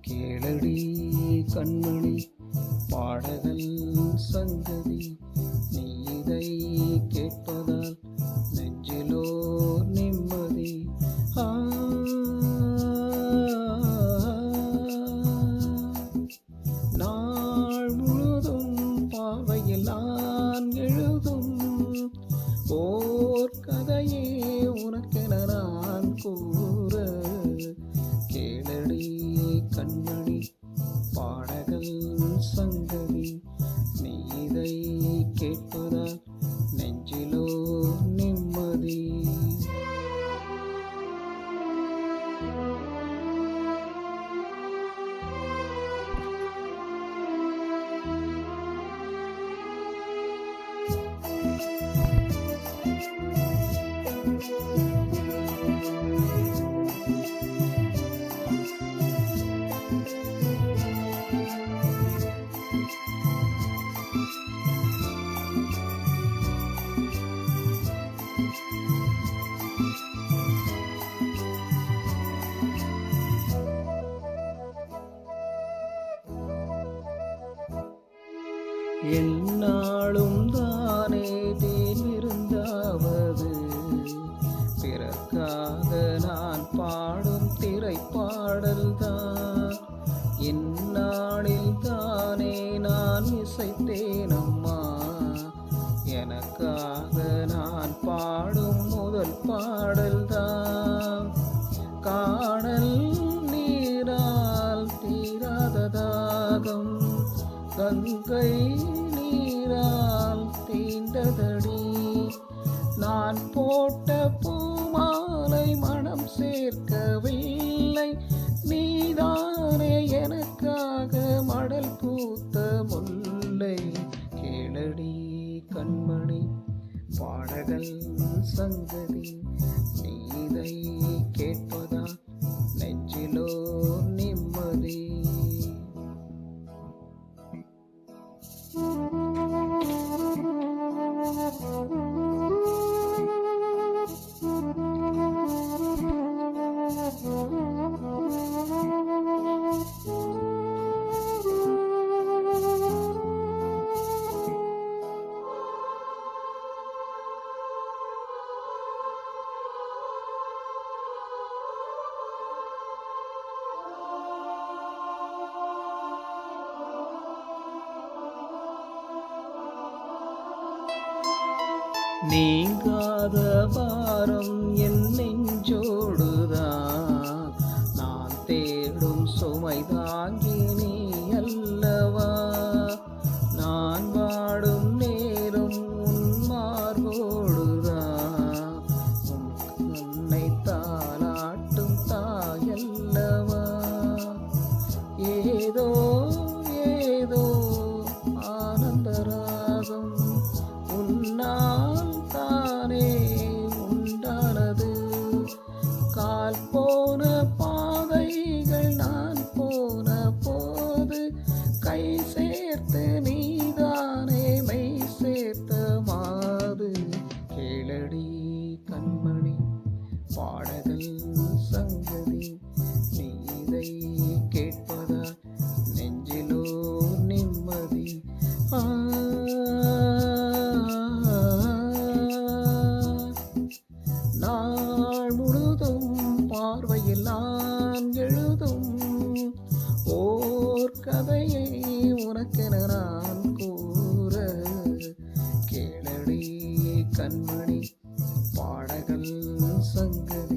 கேளடி கண்மணி பாடகன் சங்கதி, நீ இதை கேட்பதால் நெஞ்சிலோ நிம்மதி. நாள் முழுதும் பாவையில் நான் எழுதும் ஓர் கதையே உனக்கென நான் கூற. கேளடி கண்மணி பாடகன் சங்கதி, நீ இதை கேட்பதால் நெஞ்சிலோ நிம்மதி. என்னாலும் தானே தேர்ந்திருந்தாவது, பிறர்க்காக நான் பாடும் திரைப்பாடல் தான். இந்நாளில் தானே நான் இசைத்தேன் அம்மா, எனக்காக நான் பாடும் முதல் பாடல் தான். காணல் நீரால் தீராத தாகம், கங்கை நீரால் தீண்டதடி. நான் போட்ட பூமாலை மனம் சேர்க்கவில்லை, நீதானே எனக்காக மடல் பூத்த முல்லை. கேளடி கண்மணி பாடகன் சங்கதி, நீ இதை கேட்பதா நெஞ்சிலோ நிம்மதி. நீங்காத பாரம் என் நெஞ்சோடுதான், நான் தேடும் சுமை தாங்கி நீ அல்லவா. நான் வாடும் நேரம் உன் மார்போடுதான், உன் கண்ணை தாலாட்டும் தாயல்லவா. ஏதோ ஏதோ ஆனந்தராகம் உன்னால் தானே உண்டானது. கால் போன பாதைகள் நான் போன போது, கை சேர்த்து நீதானே மெய் சேர்த்த மாது. கேளடி கண்மணி பாடகன் சங்கதி, நீ இதை கேட்பதா நெஞ்சிலோ நிம்மதி. நாள் முழுதும் பார்வையில் நான் எழுதும் ஓர் கதையை உனக்கென நான் கூற. கேளடி கண்மணி பாடகன் சங்கதி.